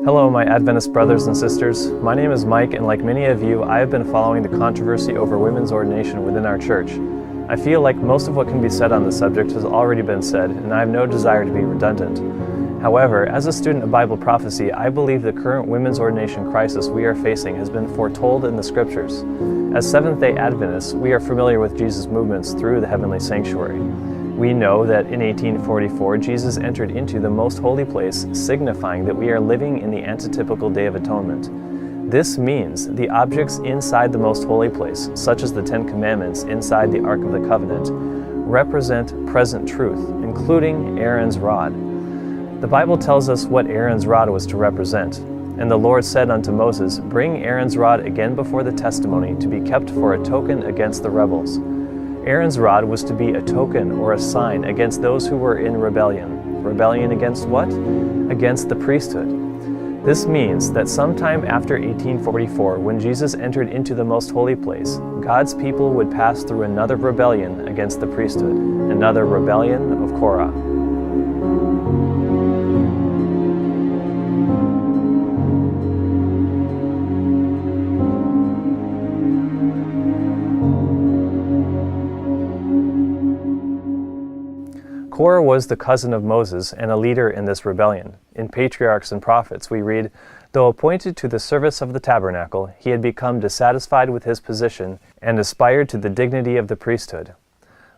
Hello, my Adventist brothers and sisters. My name is Mike, and like many of you, I have been following the controversy over women's ordination within our church. I feel like most of what can be said on the subject has already been said, and I have no desire to be redundant. However, as a student of Bible prophecy, I believe the current women's ordination crisis we are facing has been foretold in the Scriptures. As Seventh-day Adventists, we are familiar with Jesus' movements through the heavenly sanctuary. We know that in 1844, Jesus entered into the most holy place, signifying that we are living in the antitypical Day of Atonement. This means the objects inside the most holy place, such as the Ten Commandments inside the Ark of the Covenant, represent present truth, including Aaron's rod. The Bible tells us what Aaron's rod was to represent. And the Lord said unto Moses, Bring Aaron's rod again before the testimony, to be kept for a token against the rebels. Aaron's rod was to be a token or a sign against those who were in rebellion. Rebellion against what? Against the priesthood. This means that sometime after 1844, when Jesus entered into the most holy place, God's people would pass through another rebellion against the priesthood, another rebellion of Korach. Korah was the cousin of Moses and a leader in this rebellion. In Patriarchs and Prophets, we read, Though appointed to the service of the tabernacle, he had become dissatisfied with his position and aspired to the dignity of the priesthood.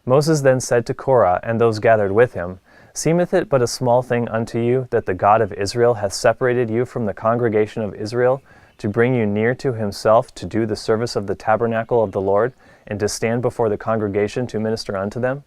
Moses then said to Korah and those gathered with him, Seemeth it but a small thing unto you that the God of Israel hath separated you from the congregation of Israel, to bring you near to himself to do the service of the tabernacle of the Lord, and to stand before the congregation to minister unto them?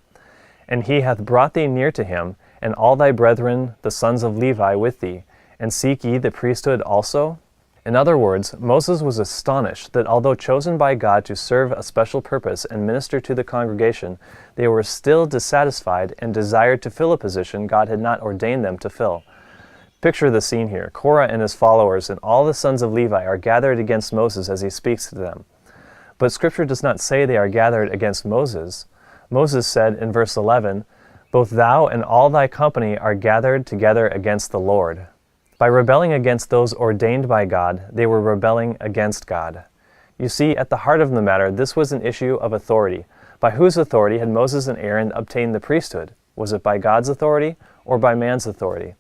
And he hath brought thee near to him, and all thy brethren, the sons of Levi, with thee, and seek ye the priesthood also? In other words, Moses was astonished that although chosen by God to serve a special purpose and minister to the congregation, they were still dissatisfied and desired to fill a position God had not ordained them to fill. Picture the scene here. Korah and his followers and all the sons of Levi are gathered against Moses as he speaks to them. But Scripture does not say they are gathered against Moses. Moses said in verse 11, Both thou and all thy company are gathered together against the Lord. By rebelling against those ordained by God, they were rebelling against God. You see, at the heart of the matter, this was an issue of authority. By whose authority had Moses and Aaron obtained the priesthood? Was it by God's authority or by man's authority?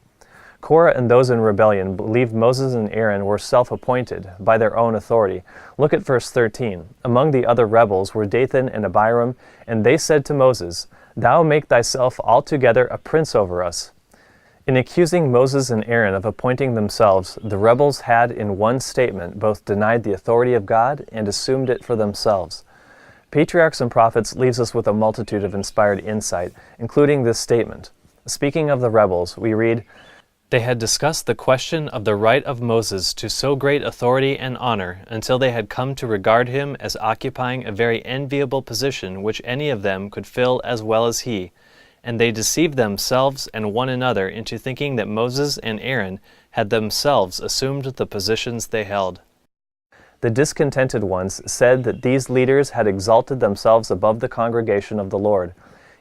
Korah and those in rebellion believed Moses and Aaron were self-appointed by their own authority. Look at verse 13. Among the other rebels were Dathan and Abiram, and they said to Moses, Thou make thyself altogether a prince over us. In accusing Moses and Aaron of appointing themselves, the rebels had in one statement both denied the authority of God and assumed it for themselves. Patriarchs and Prophets leaves us with a multitude of inspired insight, including this statement. Speaking of the rebels, we read, They had discussed the question of the right of Moses to so great authority and honor until they had come to regard him as occupying a very enviable position which any of them could fill as well as he, and they deceived themselves and one another into thinking that Moses and Aaron had themselves assumed the positions they held. The discontented ones said that these leaders had exalted themselves above the congregation of the Lord,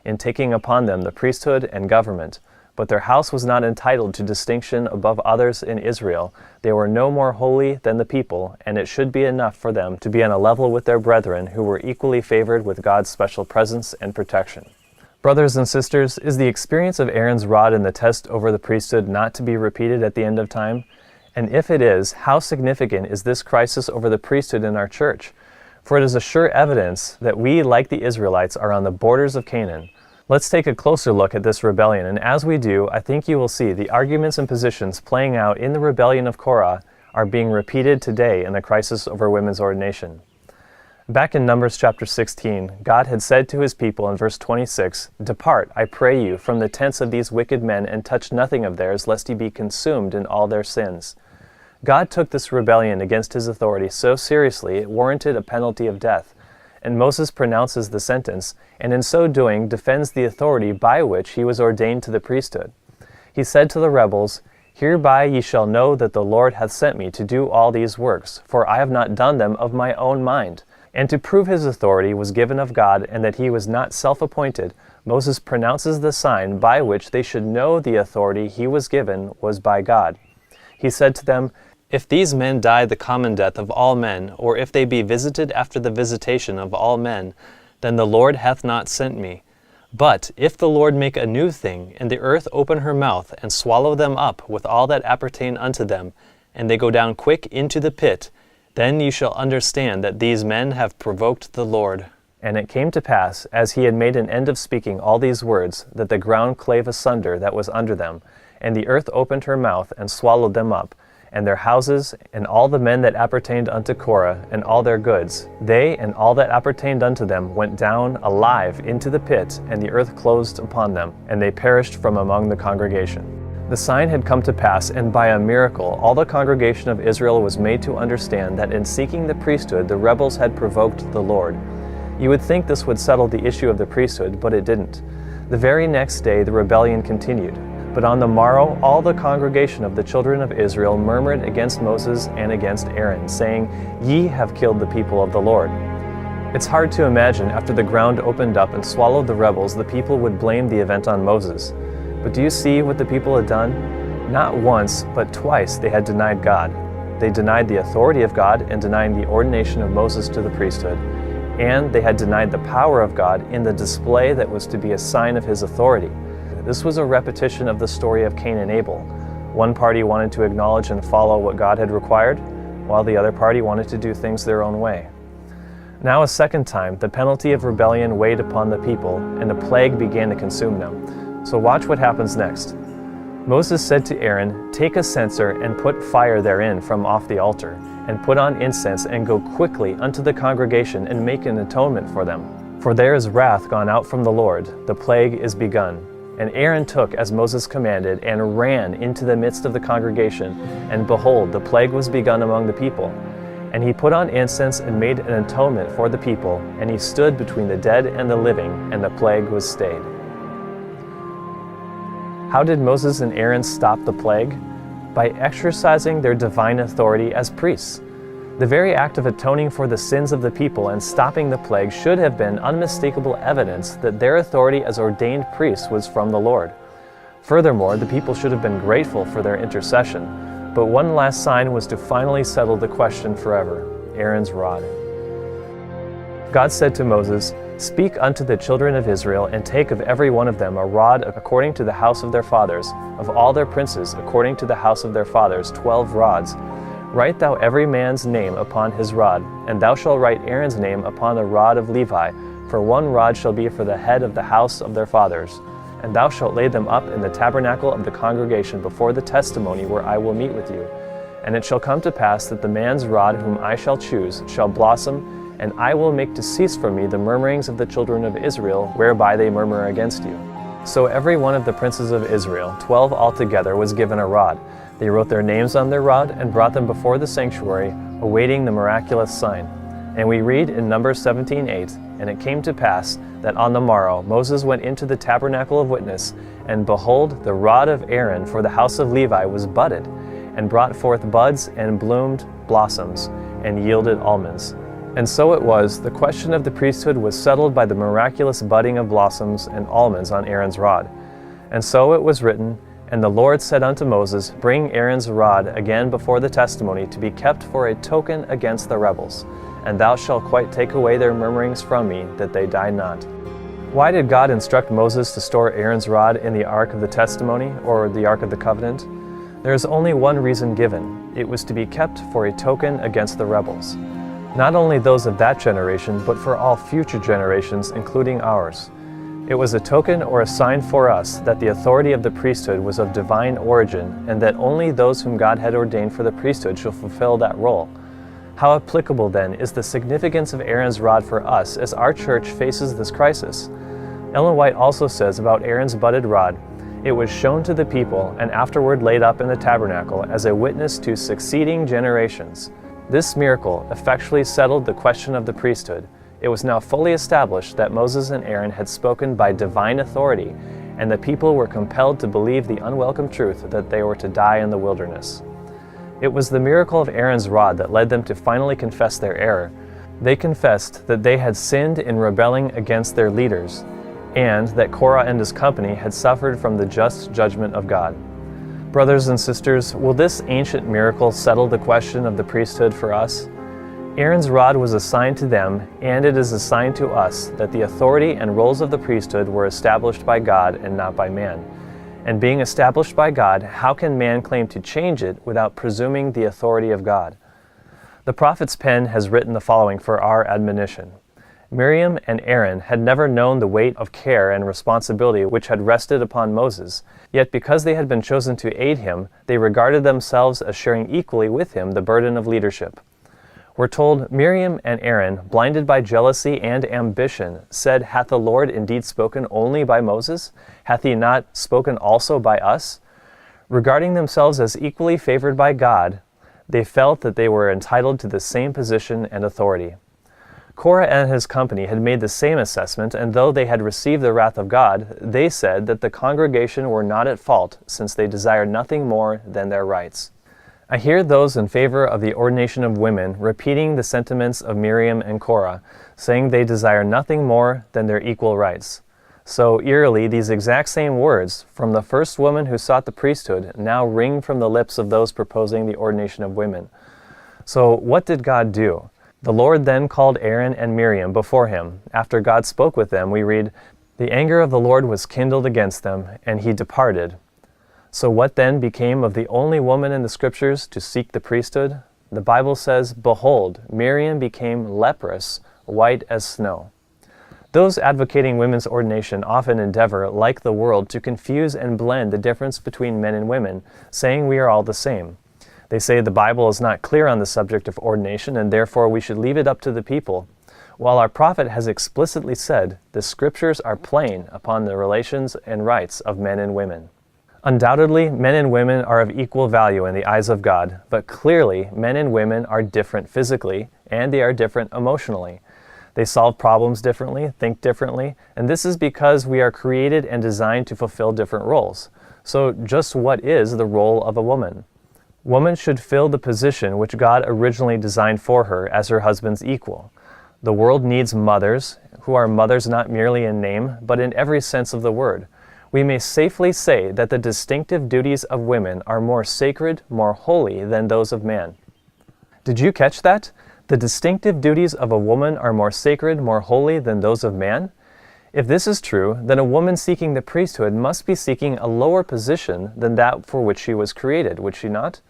in taking upon them the priesthood and government. But their house was not entitled to distinction above others in Israel. They were no more holy than the people, and it should be enough for them to be on a level with their brethren who were equally favored with God's special presence and protection. Brothers and sisters, is the experience of Aaron's rod in the test over the priesthood not to be repeated at the end of time? And if it is, how significant is this crisis over the priesthood in our church? For it is a sure evidence that we, like the Israelites, are on the borders of Canaan. Let's take a closer look at this rebellion, and as we do, I think you will see the arguments and positions playing out in the rebellion of Korah are being repeated today in the crisis over women's ordination. Back in Numbers chapter 16, God had said to his people in verse 26, Depart, I pray you, from the tents of these wicked men, and touch nothing of theirs, lest ye be consumed in all their sins. God took this rebellion against his authority so seriously it warranted a penalty of death. And Moses pronounces the sentence, and in so doing defends the authority by which he was ordained to the priesthood. He said to the rebels, Hereby ye shall know that the Lord hath sent me to do all these works, for I have not done them of my own mind. And to prove his authority was given of God, and that he was not self-appointed, Moses pronounces the sign by which they should know the authority he was given was by God. he said to them, "If these men die the common death of all men, or if they be visited after the visitation of all men, then the Lord hath not sent me. But if the Lord make a new thing, and the earth open her mouth, and swallow them up with all that appertain unto them, and they go down quick into the pit, then ye shall understand that these men have provoked the Lord." And it came to pass, as he had made an end of speaking all these words, that the ground clave asunder that was under them, and the earth opened her mouth, and swallowed them up, and their houses, and all the men that appertained unto Korah, and all their goods. They and all that appertained unto them went down alive into the pit, and the earth closed upon them, and they perished from among the congregation. The sign had come to pass, and by a miracle all the congregation of Israel was made to understand that in seeking the priesthood the rebels had provoked the Lord. You would think this would settle the issue of the priesthood, but it didn't. The very next day the rebellion continued. But on the morrow all the congregation of the children of Israel murmured against Moses and against Aaron, saying, "Ye have killed the people of the Lord." It's hard to imagine after the ground opened up and swallowed the rebels, the people would blame the event on Moses. But do you see what the people had done? Not once, but twice they had denied God. They denied the authority of God in denying the ordination of Moses to the priesthood, and they had denied the power of God in the display that was to be a sign of his authority. This was a repetition of the story of Cain and Abel. One party wanted to acknowledge and follow what God had required, while the other party wanted to do things their own way. Now a second time, the penalty of rebellion weighed upon the people, and a plague began to consume them. So watch what happens next. Moses said to Aaron, "Take a censer and put fire therein from off the altar, and put on incense, and go quickly unto the congregation, and make an atonement for them. For there is wrath gone out from the Lord, the plague is begun." And Aaron took as Moses commanded, and ran into the midst of the congregation, and behold, the plague was begun among the people. And he put on incense and made an atonement for the people, and he stood between the dead and the living, and the plague was stayed. How did Moses and Aaron stop the plague? By exercising their divine authority as priests. The very act of atoning for the sins of the people and stopping the plague should have been unmistakable evidence that their authority as ordained priests was from the Lord. Furthermore, the people should have been grateful for their intercession. But one last sign was to finally settle the question forever: Aaron's rod. God said to Moses, "Speak unto the children of Israel, and take of every one of them a rod according to the house of their fathers, of all their princes according to the house of their fathers 12 rods. Write thou every man's name upon his rod, and thou shalt write Aaron's name upon the rod of Levi, for one rod shall be for the head of the house of their fathers. And thou shalt lay them up in the tabernacle of the congregation before the testimony where I will meet with you. And it shall come to pass that the man's rod whom I shall choose shall blossom, and I will make to cease from me the murmurings of the children of Israel, whereby they murmur against you." So every one of the princes of Israel, 12 altogether, was given a rod. They wrote their names on their rod and brought them before the sanctuary, awaiting the miraculous sign. And we read in Numbers 17:8, "And it came to pass that on the morrow Moses went into the tabernacle of witness, and behold, the rod of Aaron for the house of Levi was budded, and brought forth buds and bloomed blossoms, and yielded almonds." And so it was, the question of the priesthood was settled by the miraculous budding of blossoms and almonds on Aaron's rod. And so it was written, "And the Lord said unto Moses, Bring Aaron's rod again before the testimony, to be kept for a token against the rebels. And thou shalt quite take away their murmurings from me, that they die not." Why did God instruct Moses to store Aaron's rod in the Ark of the Testimony, or the Ark of the Covenant? There is only one reason given. It was to be kept for a token against the rebels. Not only those of that generation, but for all future generations, including ours. It was a token or a sign for us that the authority of the priesthood was of divine origin, and that only those whom God had ordained for the priesthood shall fulfill that role. How applicable, then, is the significance of Aaron's rod for us as our church faces this crisis? Ellen White also says about Aaron's budded rod, "It was shown to the people and afterward laid up in the tabernacle as a witness to succeeding generations." This miracle effectually settled the question of the priesthood. It was now fully established that Moses and Aaron had spoken by divine authority, and the people were compelled to believe the unwelcome truth that they were to die in the wilderness. It was the miracle of Aaron's rod that led them to finally confess their error. They confessed that they had sinned in rebelling against their leaders, and that Korah and his company had suffered from the just judgment of God. Brothers and sisters, will this ancient miracle settle the question of the priesthood for us? Aaron's rod was assigned to them, and it is assigned to us, that the authority and roles of the priesthood were established by God and not by man. And being established by God, how can man claim to change it without presuming the authority of God? The prophet's pen has written the following for our admonition. Miriam and Aaron had never known the weight of care and responsibility which had rested upon Moses, yet because they had been chosen to aid him, they regarded themselves as sharing equally with him the burden of leadership. We're told Miriam and Aaron, blinded by jealousy and ambition, said, "Hath the Lord indeed spoken only by Moses? Hath he not spoken also by us?" Regarding themselves as equally favored by God, they felt that they were entitled to the same position and authority. Korah and his company had made the same assessment, and though they had received the wrath of God, they said that the congregation were not at fault, since they desired nothing more than their rights. I hear those in favor of the ordination of women repeating the sentiments of Miriam and Korah, saying they desire nothing more than their equal rights. So eerily, these exact same words from the first woman who sought the priesthood now ring from the lips of those proposing the ordination of women. So what did God do? The Lord then called Aaron and Miriam before him. After God spoke with them, we read, "The anger of the Lord was kindled against them, and he departed." So what then became of the only woman in the Scriptures to seek the priesthood? The Bible says, "Behold, Miriam became leprous, white as snow." Those advocating women's ordination often endeavor, like the world, to confuse and blend the difference between men and women, saying we are all the same. They say the Bible is not clear on the subject of ordination, and therefore we should leave it up to the people, while our prophet has explicitly said the Scriptures are plain upon the relations and rights of men and women. Undoubtedly, men and women are of equal value in the eyes of God, but clearly men and women are different physically, and they are different emotionally. They solve problems differently, think differently, and this is because we are created and designed to fulfill different roles. So just what is the role of a woman? Woman should fill the position which God originally designed for her as her husband's equal. The world needs mothers, who are mothers not merely in name, but in every sense of the word. We may safely say that the distinctive duties of women are more sacred, more holy than those of man. Did you catch that? The distinctive duties of a woman are more sacred, more holy than those of man? If this is true, then a woman seeking the priesthood must be seeking a lower position than that for which she was created, would she not?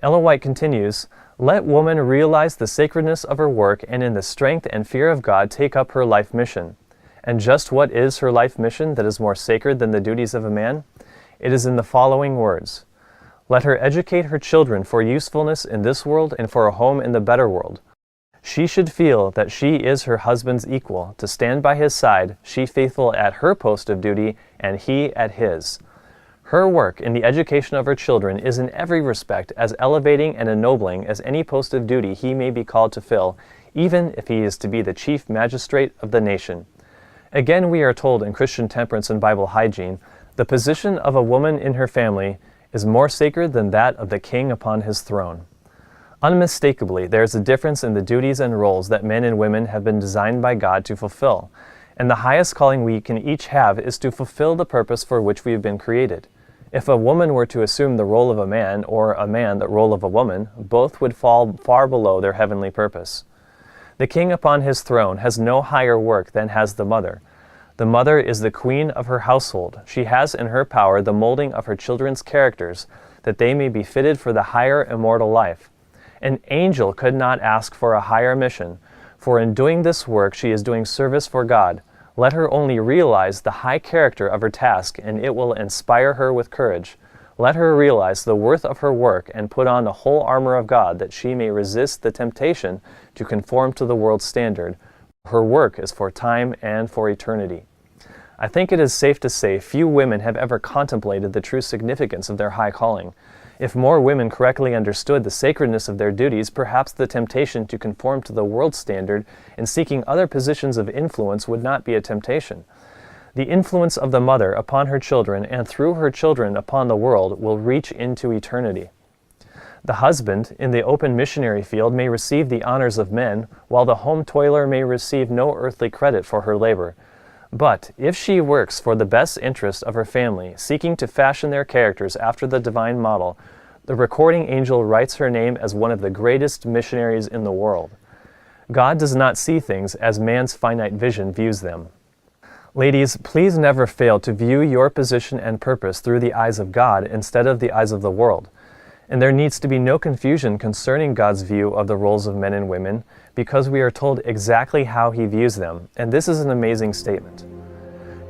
Ellen White continues, "Let woman realize the sacredness of her work and in the strength and fear of God take up her life mission." And just what is her life mission that is more sacred than the duties of a man? It is in the following words. Let her educate her children for usefulness in this world and for a home in the better world. She should feel that she is her husband's equal, to stand by his side, she faithful at her post of duty, and he at his. Her work in the education of her children is in every respect as elevating and ennobling as any post of duty he may be called to fill, even if he is to be the chief magistrate of the nation. Again, we are told in Christian Temperance and Bible Hygiene, the position of a woman in her family is more sacred than that of the king upon his throne. Unmistakably, there is a difference in the duties and roles that men and women have been designed by God to fulfill, and the highest calling we can each have is to fulfill the purpose for which we have been created. If a woman were to assume the role of a man, or a man the role of a woman, both would fall far below their heavenly purpose. The king upon his throne has no higher work than has the mother. The mother is the queen of her household. She has in her power the molding of her children's characters, that they may be fitted for the higher immortal life. An angel could not ask for a higher mission, for in doing this work she is doing service for God. Let her only realize the high character of her task, and it will inspire her with courage. Let her realize the worth of her work and put on the whole armor of God, that she may resist the temptation to conform to the world's standard. Her work is for time and for eternity. I think it is safe to say few women have ever contemplated the true significance of their high calling. If more women correctly understood the sacredness of their duties, perhaps the temptation to conform to the world's standard in seeking other positions of influence would not be a temptation. The influence of the mother upon her children and through her children upon the world will reach into eternity. The husband, in the open missionary field, may receive the honors of men, while the home toiler may receive no earthly credit for her labor. But if she works for the best interest of her family, seeking to fashion their characters after the divine model, the recording angel writes her name as one of the greatest missionaries in the world. God does not see things as man's finite vision views them. Ladies, please never fail to view your position and purpose through the eyes of God instead of the eyes of the world. And there needs to be no confusion concerning God's view of the roles of men and women, because we are told exactly how He views them, and this is an amazing statement.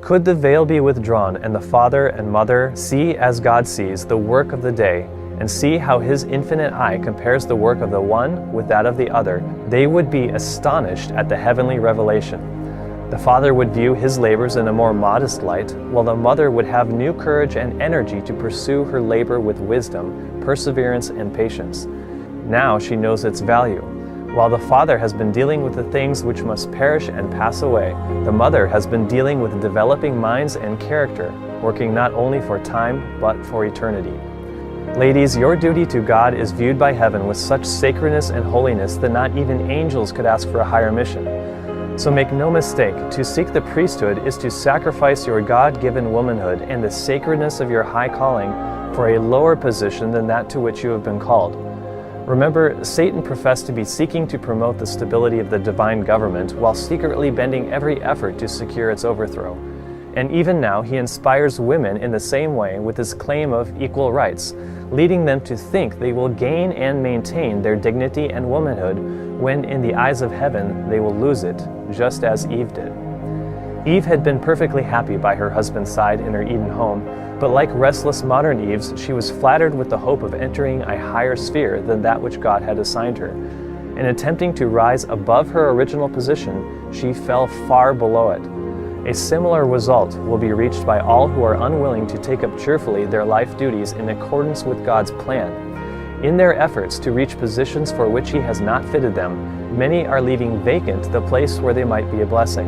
Could the veil be withdrawn and the father and mother see as God sees the work of the day, and see how His infinite eye compares the work of the one with that of the other, they would be astonished at the heavenly revelation. The father would view his labors in a more modest light, while the mother would have new courage and energy to pursue her labor with wisdom, perseverance, and patience. Now she knows its value. While the father has been dealing with the things which must perish and pass away, the mother has been dealing with developing minds and character, working not only for time, but for eternity. Ladies, your duty to God is viewed by heaven with such sacredness and holiness that not even angels could ask for a higher mission. So make no mistake, to seek the priesthood is to sacrifice your God-given womanhood and the sacredness of your high calling for a lower position than that to which you have been called. Remember, Satan professed to be seeking to promote the stability of the divine government while secretly bending every effort to secure its overthrow. And even now he inspires women in the same way with his claim of equal rights, leading them to think they will gain and maintain their dignity and womanhood when in the eyes of heaven they will lose it, just as Eve did. Eve had been perfectly happy by her husband's side in her Eden home, but like restless modern Eves, she was flattered with the hope of entering a higher sphere than that which God had assigned her. In attempting to rise above her original position, she fell far below it. A similar result will be reached by all who are unwilling to take up cheerfully their life duties in accordance with God's plan. In their efforts to reach positions for which He has not fitted them, many are leaving vacant the place where they might be a blessing.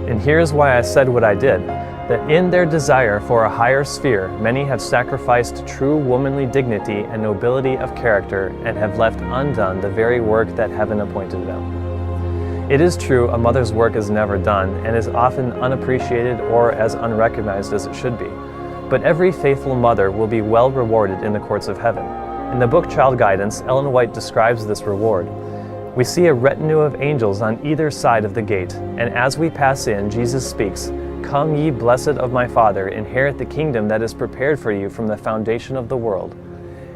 And here's why I said what I did, that in their desire for a higher sphere, many have sacrificed true womanly dignity and nobility of character and have left undone the very work that heaven appointed them. It is true a mother's work is never done and is often unappreciated or as unrecognized as it should be. But every faithful mother will be well rewarded in the courts of heaven. In the book Child Guidance, Ellen White describes this reward. We see a retinue of angels on either side of the gate, and as we pass in, Jesus speaks, "Come ye blessed of my Father, inherit the kingdom that is prepared for you from the foundation of the world."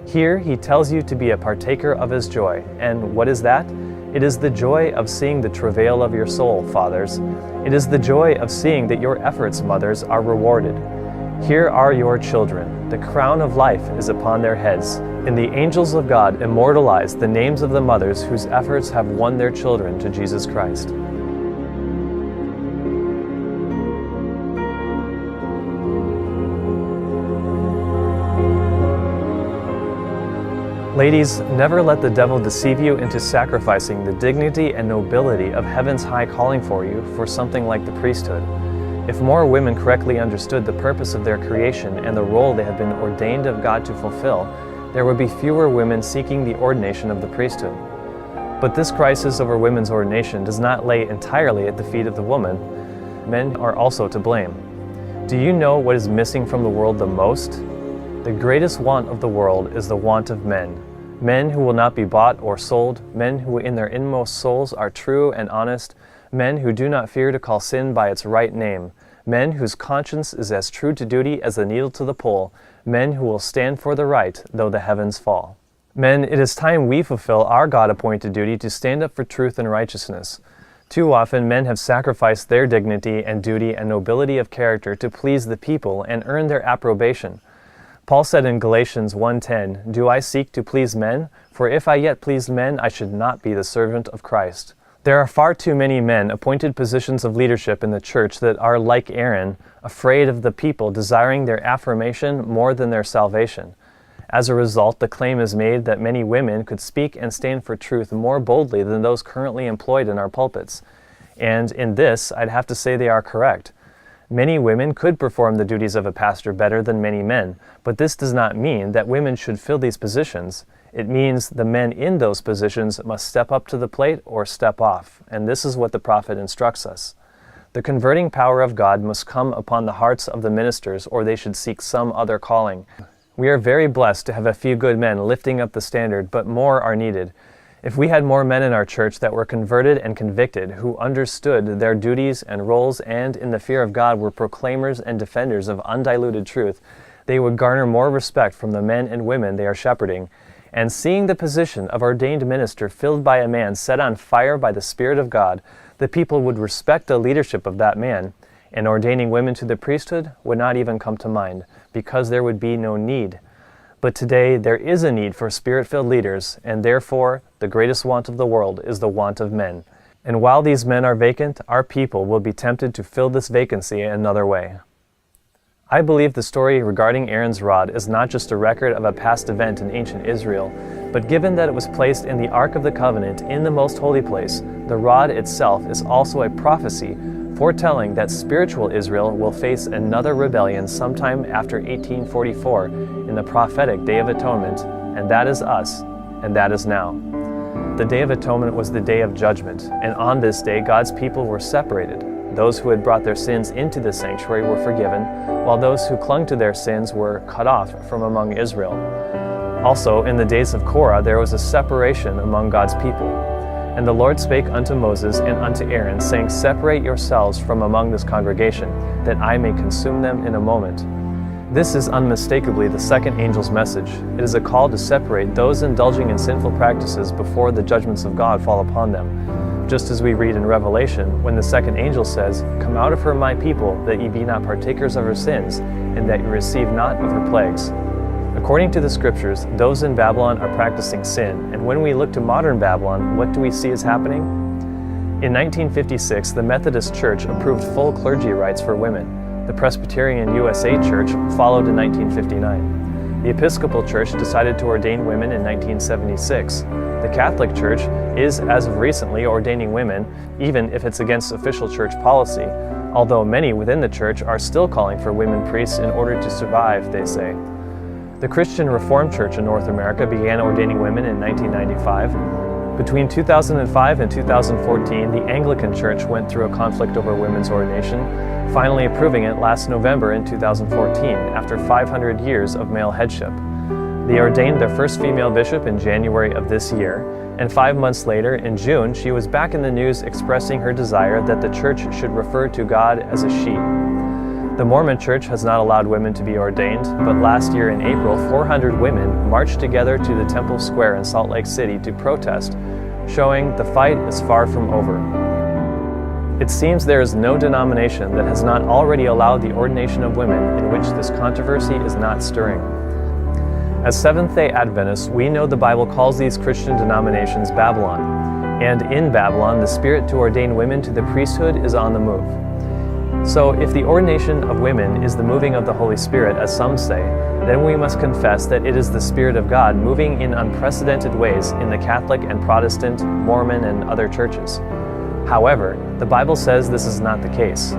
Here he tells you to be a partaker of His joy, and what is that? It is the joy of seeing the travail of your soul, fathers. It is the joy of seeing that your efforts, mothers, are rewarded. Here are your children. The crown of life is upon their heads, and the angels of God immortalize the names of the mothers whose efforts have won their children to Jesus Christ. Ladies, never let the devil deceive you into sacrificing the dignity and nobility of heaven's high calling for you for something like the priesthood. If more women correctly understood the purpose of their creation and the role they have been ordained of God to fulfill, there would be fewer women seeking the ordination of the priesthood. But this crisis over women's ordination does not lay entirely at the feet of the woman. Men are also to blame. Do you know what is missing from the world the most? The greatest want of the world is the want of men. Men who will not be bought or sold, men who in their inmost souls are true and honest, men who do not fear to call sin by its right name, men whose conscience is as true to duty as the needle to the pole, men who will stand for the right though the heavens fall. Men, it is time we fulfill our God-appointed duty to stand up for truth and righteousness. Too often men have sacrificed their dignity and duty and nobility of character to please the people and earn their approbation. Paul said in Galatians 1:10, "Do I seek to please men? For if I yet pleased men, I should not be the servant of Christ." There are far too many men appointed positions of leadership in the church that are like Aaron, afraid of the people, desiring their affirmation more than their salvation. As a result, the claim is made that many women could speak and stand for truth more boldly than those currently employed in our pulpits. And in this, I'd have to say they are correct. Many women could perform the duties of a pastor better than many men, but this does not mean that women should fill these positions. It means the men in those positions must step up to the plate or step off, and this is what the prophet instructs us. The converting power of God must come upon the hearts of the ministers, or they should seek some other calling. We are very blessed to have a few good men lifting up the standard, but more are needed. If we had more men in our church that were converted and convicted, who understood their duties and roles and, in the fear of God, were proclaimers and defenders of undiluted truth, they would garner more respect from the men and women they are shepherding. And seeing the position of ordained minister filled by a man set on fire by the Spirit of God, the people would respect the leadership of that man, and ordaining women to the priesthood would not even come to mind, because there would be no need. But today there is a need for Spirit-filled leaders, and therefore the greatest want of the world is the want of men. And while these men are vacant, our people will be tempted to fill this vacancy another way. I believe the story regarding Aaron's rod is not just a record of a past event in ancient Israel, but given that it was placed in the Ark of the Covenant in the most holy place, the rod itself is also a prophecy foretelling that spiritual Israel will face another rebellion sometime after 1844 in the prophetic Day of Atonement, and that is us, and that is now. The Day of Atonement was the day of judgment, and on this day God's people were separated. Those who had brought their sins into the sanctuary were forgiven, while those who clung to their sins were cut off from among Israel. Also, in the days of Korah, there was a separation among God's people. And the Lord spake unto Moses and unto Aaron, saying, Separate yourselves from among this congregation, that I may consume them in a moment. This is unmistakably the second angel's message. It is a call to separate those indulging in sinful practices before the judgments of God fall upon them. Just as we read in Revelation, when the second angel says, Come out of her, my people, that ye be not partakers of her sins, and that ye receive not of her plagues. According to the scriptures, those in Babylon are practicing sin, and when we look to modern Babylon, what do we see is happening? In 1956, the Methodist Church approved full clergy rights for women. The Presbyterian USA Church followed in 1959. The Episcopal Church decided to ordain women in 1976. The Catholic Church is, as of recently, ordaining women, even if it's against official church policy, although many within the church are still calling for women priests in order to survive, they say. The Christian Reformed Church in North America began ordaining women in 1995. Between 2005 and 2014, the Anglican Church went through a conflict over women's ordination, finally approving it last November in 2014, after 500 years of male headship. They ordained their first female bishop in January of this year, and 5 months later, in June, she was back in the news expressing her desire that the church should refer to God as a she. The Mormon Church has not allowed women to be ordained, but last year in April, 400 women marched together to the Temple Square in Salt Lake City to protest, showing the fight is far from over. It seems there is no denomination that has not already allowed the ordination of women in which this controversy is not stirring. As Seventh-day Adventists, we know the Bible calls these Christian denominations Babylon, and in Babylon, the spirit to ordain women to the priesthood is on the move. So if the ordination of women is the moving of the Holy Spirit, as some say, then we must confess that it is the Spirit of God moving in unprecedented ways in the Catholic and Protestant, Mormon, and other churches. However, the Bible says this is not the case.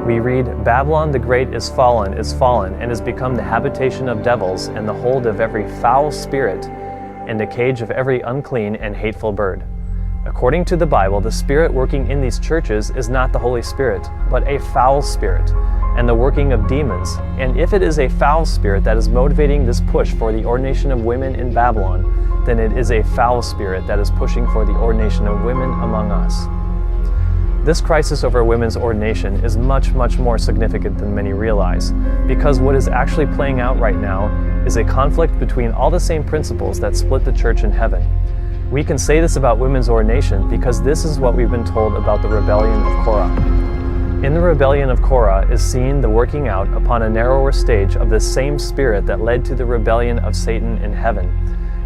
We read, Babylon the Great is fallen, and has become the habitation of devils, and the hold of every foul spirit, and a cage of every unclean and hateful bird. According to the Bible, the spirit working in these churches is not the Holy Spirit, but a foul spirit, and the working of demons. And if it is a foul spirit that is motivating this push for the ordination of women in Babylon, then it is a foul spirit that is pushing for the ordination of women among us. This crisis over women's ordination is much, much more significant than many realize, because what is actually playing out right now is a conflict between all the same principles that split the church in heaven. We can say this about women's ordination because this is what we've been told about the rebellion of Korah. In the rebellion of Korah is seen the working out upon a narrower stage of the same spirit that led to the rebellion of Satan in heaven.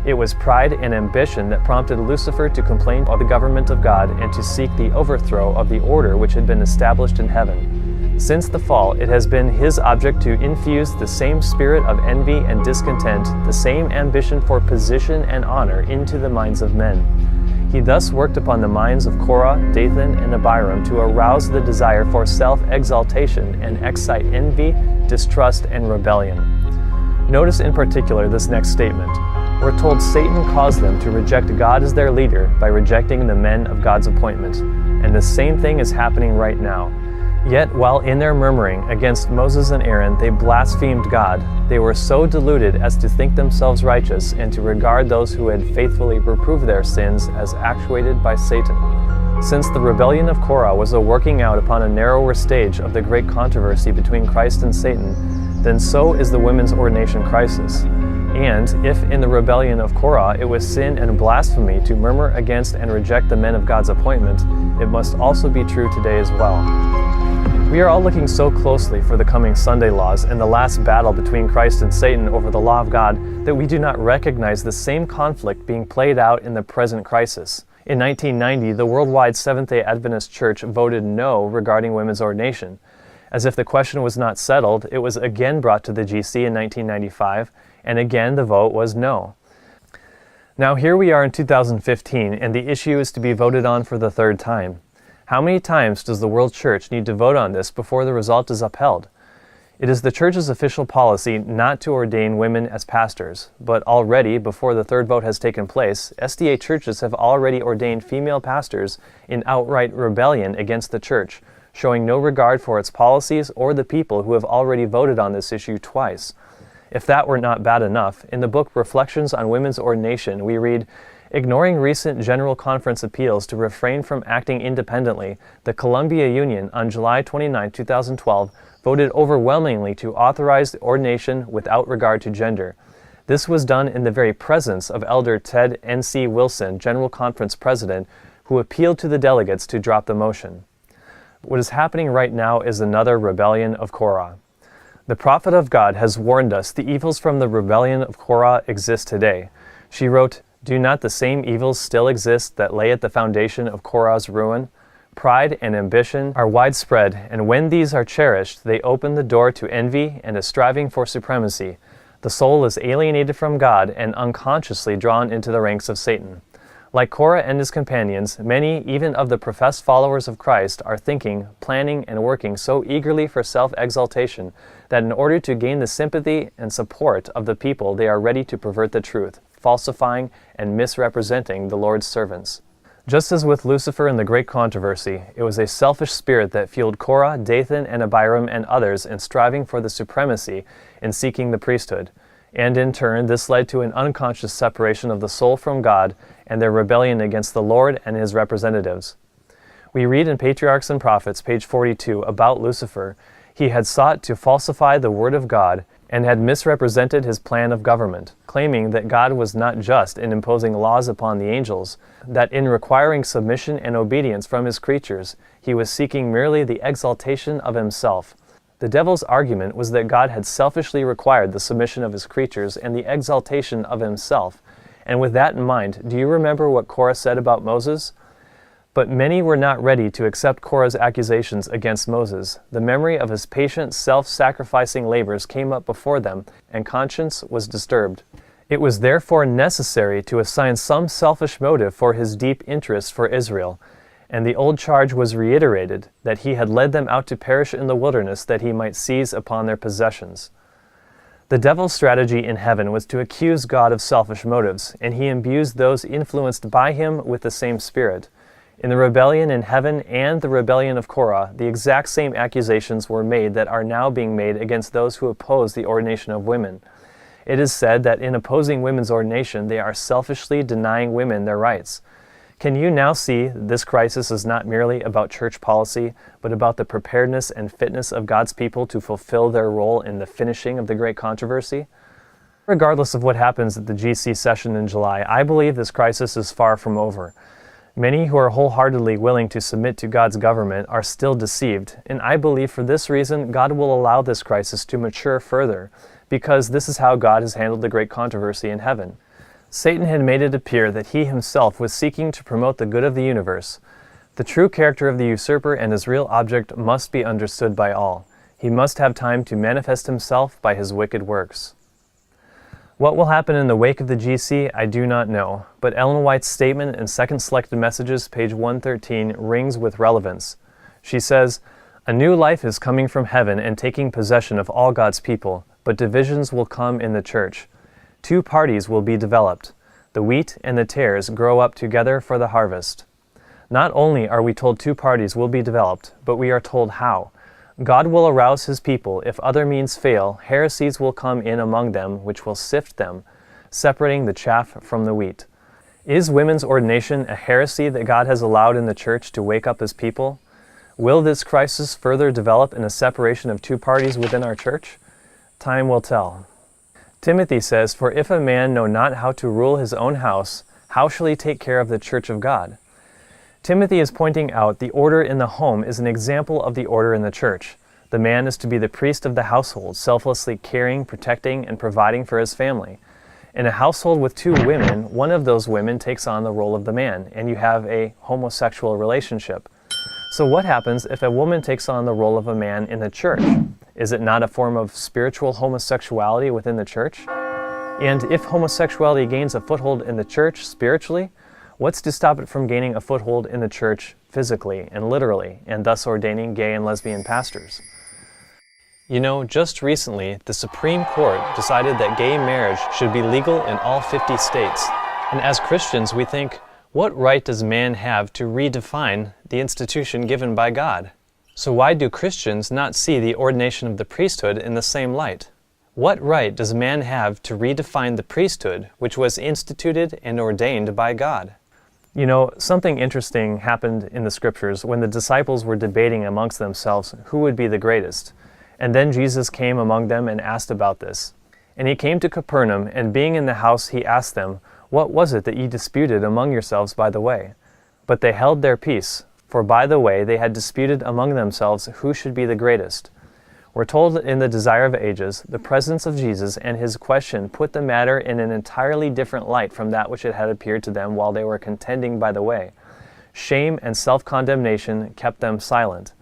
It was pride and ambition that prompted Lucifer to complain of the government of God and to seek the overthrow of the order which had been established in heaven. Since the fall, it has been his object to infuse the same spirit of envy and discontent, the same ambition for position and honor into the minds of men. He thus worked upon the minds of Korah, Dathan, and Abiram to arouse the desire for self-exaltation and excite envy, distrust, and rebellion. Notice in particular this next statement. We're told Satan caused them to reject God as their leader by rejecting the men of God's appointment. And the same thing is happening right now. Yet while in their murmuring against Moses and Aaron they blasphemed God, they were so deluded as to think themselves righteous and to regard those who had faithfully reproved their sins as actuated by Satan. Since the rebellion of Korah was a working out upon a narrower stage of the great controversy between Christ and Satan, then so is the women's ordination crisis. And if in the rebellion of Korah it was sin and blasphemy to murmur against and reject the men of God's appointment, it must also be true today as well. We are all looking so closely for the coming Sunday laws and the last battle between Christ and Satan over the law of God that we do not recognize the same conflict being played out in the present crisis. In 1990, the worldwide Seventh-day Adventist Church voted no regarding women's ordination. As if the question was not settled, it was again brought to the GC in 1995, and again the vote was no. Now here we are in 2015, and the issue is to be voted on for the third time. How many times does the World Church need to vote on this before the result is upheld? It is the Church's official policy not to ordain women as pastors, but already, before the third vote has taken place, SDA churches have already ordained female pastors in outright rebellion against the Church, showing no regard for its policies or the people who have already voted on this issue twice. If that were not bad enough, in the book Reflections on Women's Ordination, we read, ignoring recent General Conference appeals to refrain from acting independently, the Columbia Union on July 29, 2012, voted overwhelmingly to authorize ordination without regard to gender. This was done in the very presence of Elder Ted N.C. Wilson, General Conference President, who appealed to the delegates to drop the motion. What is happening right now is another rebellion of Korah. The prophet of God has warned us the evils from the rebellion of Korah exist today. She wrote, "Do not the same evils still exist that lay at the foundation of Korah's ruin? Pride and ambition are widespread, and when these are cherished, they open the door to envy and a striving for supremacy. The soul is alienated from God and unconsciously drawn into the ranks of Satan." Like Korah and his companions, many, even of the professed followers of Christ, are thinking, planning, and working so eagerly for self-exaltation that in order to gain the sympathy and support of the people, they are ready to pervert the truth, falsifying and misrepresenting the Lord's servants. Just as with Lucifer in the Great Controversy, it was a selfish spirit that fueled Korah, Dathan, and Abiram and others in striving for the supremacy in seeking the priesthood. And in turn, this led to an unconscious separation of the soul from God and their rebellion against the Lord and his representatives. We read in Patriarchs and Prophets, page 42, about Lucifer. He had sought to falsify the word of God and had misrepresented his plan of government, claiming that God was not just in imposing laws upon the angels, that in requiring submission and obedience from his creatures, he was seeking merely the exaltation of himself. The devil's argument was that God had selfishly required the submission of his creatures and the exaltation of himself. And with that in mind, do you remember what Korah said about Moses? But many were not ready to accept Korah's accusations against Moses. The memory of his patient, self-sacrificing labors came up before them, and conscience was disturbed. It was therefore necessary to assign some selfish motive for his deep interest for Israel, and the old charge was reiterated, that he had led them out to perish in the wilderness that he might seize upon their possessions. The devil's strategy in heaven was to accuse God of selfish motives, and he imbues those influenced by him with the same spirit. In the rebellion in heaven and the rebellion of Korah, the exact same accusations were made that are now being made against those who oppose the ordination of women. It is said that in opposing women's ordination, they are selfishly denying women their rights. Can you now see this crisis is not merely about church policy, but about the preparedness and fitness of God's people to fulfill their role in the finishing of the great controversy? Regardless of what happens at the GC session in July, I believe this crisis is far from over. Many who are wholeheartedly willing to submit to God's government are still deceived, and I believe for this reason God will allow this crisis to mature further, because this is how God has handled the great controversy in heaven. Satan had made it appear that he himself was seeking to promote the good of the universe. The true character of the usurper and his real object must be understood by all. He must have time to manifest himself by his wicked works. What will happen in the wake of the GC, I do not know, but Ellen White's statement in Second Selected Messages, page 113, rings with relevance. She says, "A new life is coming from heaven and taking possession of all God's people, but divisions will come in the church. Two parties will be developed. The wheat and the tares grow up together for the harvest." Not only are we told two parties will be developed, but we are told how. God will arouse his people. If other means fail, heresies will come in among them, which will sift them, separating the chaff from the wheat. Is women's ordination a heresy that God has allowed in the church to wake up his people? Will this crisis further develop in a separation of two parties within our church? Time will tell. Timothy says, "For if a man know not how to rule his own house, how shall he take care of the church of God?" Timothy is pointing out the order in the home is an example of the order in the church. The man is to be the priest of the household, selflessly caring, protecting, and providing for his family. In a household with two women, one of those women takes on the role of the man, and you have a homosexual relationship. So what happens if a woman takes on the role of a man in the church? Is it not a form of spiritual homosexuality within the church? And if homosexuality gains a foothold in the church spiritually, what's to stop it from gaining a foothold in the church physically and literally, and thus ordaining gay and lesbian pastors? You know, just recently, the Supreme Court decided that gay marriage should be legal in all 50 states. And as Christians, we think, what right does man have to redefine the institution given by God? So why do Christians not see the ordination of the priesthood in the same light? What right does man have to redefine the priesthood, which was instituted and ordained by God? You know, something interesting happened in the scriptures when the disciples were debating amongst themselves who would be the greatest. And then Jesus came among them and asked about this. And he came to Capernaum, and being in the house, he asked them, "What was it that ye disputed among yourselves by the way?" But they held their peace, for by the way they had disputed among themselves who should be the greatest. We're told that in the Desire of Ages, the presence of Jesus and his question put the matter in an entirely different light from that which it had appeared to them while they were contending by the way. Shame and self-condemnation kept them silent.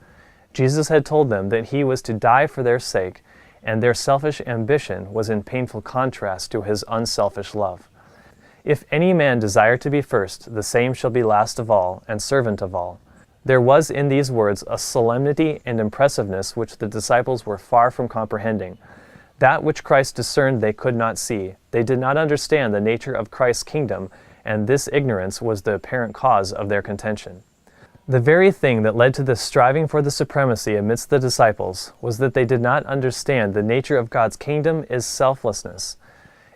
Jesus had told them that he was to die for their sake, and their selfish ambition was in painful contrast to his unselfish love. If any man desire to be first, the same shall be last of all, and servant of all. There was in these words a solemnity and impressiveness which the disciples were far from comprehending. That which Christ discerned they could not see. They did not understand the nature of Christ's kingdom, and this ignorance was the apparent cause of their contention. The very thing that led to this striving for the supremacy amidst the disciples was that they did not understand the nature of God's kingdom is selflessness.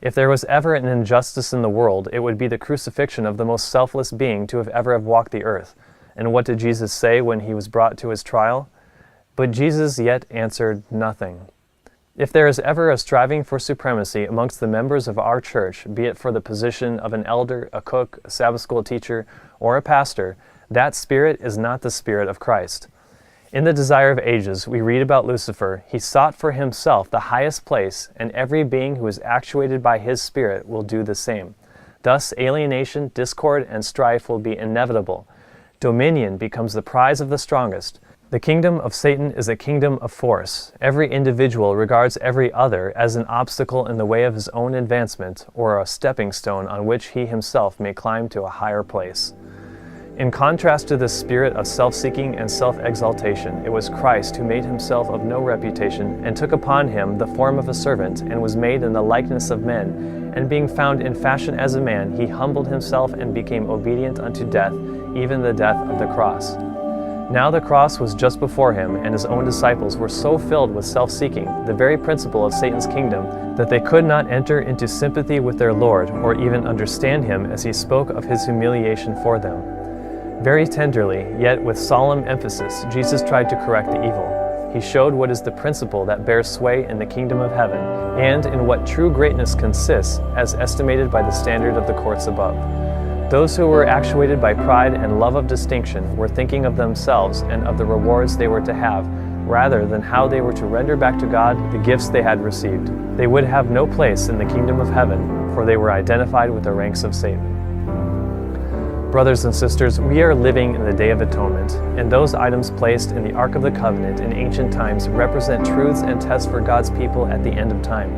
If there was ever an injustice in the world, it would be the crucifixion of the most selfless being to have ever walked the earth. And what did Jesus say when he was brought to his trial? But Jesus yet answered nothing. If there is ever a striving for supremacy amongst the members of our church, be it for the position of an elder, a cook, a Sabbath school teacher, or a pastor, that spirit is not the spirit of Christ. In the Desire of Ages, we read about Lucifer. He sought for himself the highest place, and every being who is actuated by his spirit will do the same. Thus, alienation, discord, and strife will be inevitable. Dominion becomes the prize of the strongest. The kingdom of Satan is a kingdom of force. Every individual regards every other as an obstacle in the way of his own advancement, or a stepping stone on which he himself may climb to a higher place. In contrast to this spirit of self-seeking and self-exaltation, it was Christ who made himself of no reputation, and took upon him the form of a servant, and was made in the likeness of men. And being found in fashion as a man, he humbled himself and became obedient unto death, even the death of the cross. Now the cross was just before him, and his own disciples were so filled with self-seeking, the very principle of Satan's kingdom, that they could not enter into sympathy with their Lord, or even understand him as he spoke of his humiliation for them. Very tenderly, yet with solemn emphasis, Jesus tried to correct the evil. He showed what is the principle that bears sway in the kingdom of heaven, and in what true greatness consists, as estimated by the standard of the courts above. Those who were actuated by pride and love of distinction were thinking of themselves and of the rewards they were to have, rather than how they were to render back to God the gifts they had received. They would have no place in the kingdom of heaven, for they were identified with the ranks of Satan. Brothers and sisters, we are living in the Day of Atonement, and those items placed in the Ark of the Covenant in ancient times represent truths and tests for God's people at the end of time.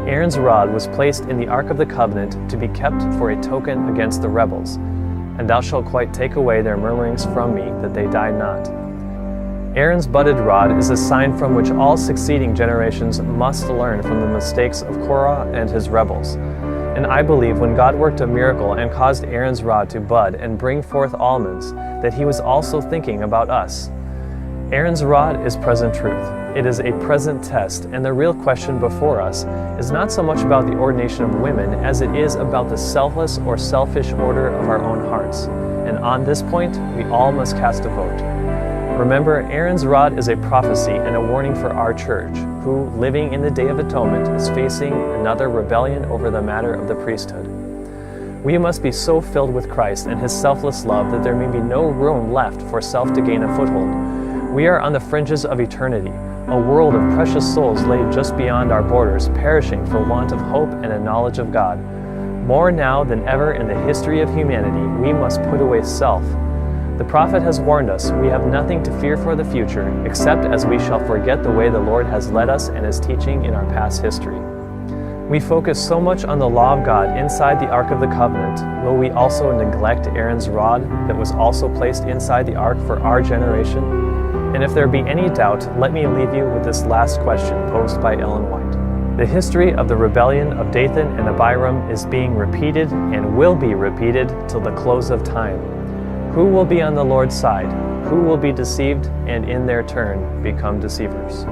Aaron's rod was placed in the Ark of the Covenant to be kept for a token against the rebels. And thou shalt quite take away their murmurings from me, that they die not. Aaron's budded rod is a sign from which all succeeding generations must learn from the mistakes of Korah and his rebels. And I believe when God worked a miracle and caused Aaron's rod to bud and bring forth almonds, that he was also thinking about us. Aaron's rod is present truth. It is a present test, and the real question before us is not so much about the ordination of women as it is about the selfless or selfish order of our own hearts. And on this point, we all must cast a vote. Remember, Aaron's rod is a prophecy and a warning for our church, who, living in the Day of Atonement, is facing another rebellion over the matter of the priesthood. We must be so filled with Christ and His selfless love that there may be no room left for self to gain a foothold. We are on the fringes of eternity, a world of precious souls laid just beyond our borders, perishing for want of hope and a knowledge of God. More now than ever in the history of humanity, we must put away self. The prophet has warned us, we have nothing to fear for the future, except as we shall forget the way the Lord has led us and His teaching in our past history. We focus so much on the law of God inside the Ark of the Covenant. Will we also neglect Aaron's rod that was also placed inside the Ark for our generation? And if there be any doubt, let me leave you with this last question posed by Ellen White. The history of the rebellion of Dathan and Abiram is being repeated and will be repeated till the close of time. Who will be on the Lord's side? Who will be deceived and in their turn become deceivers?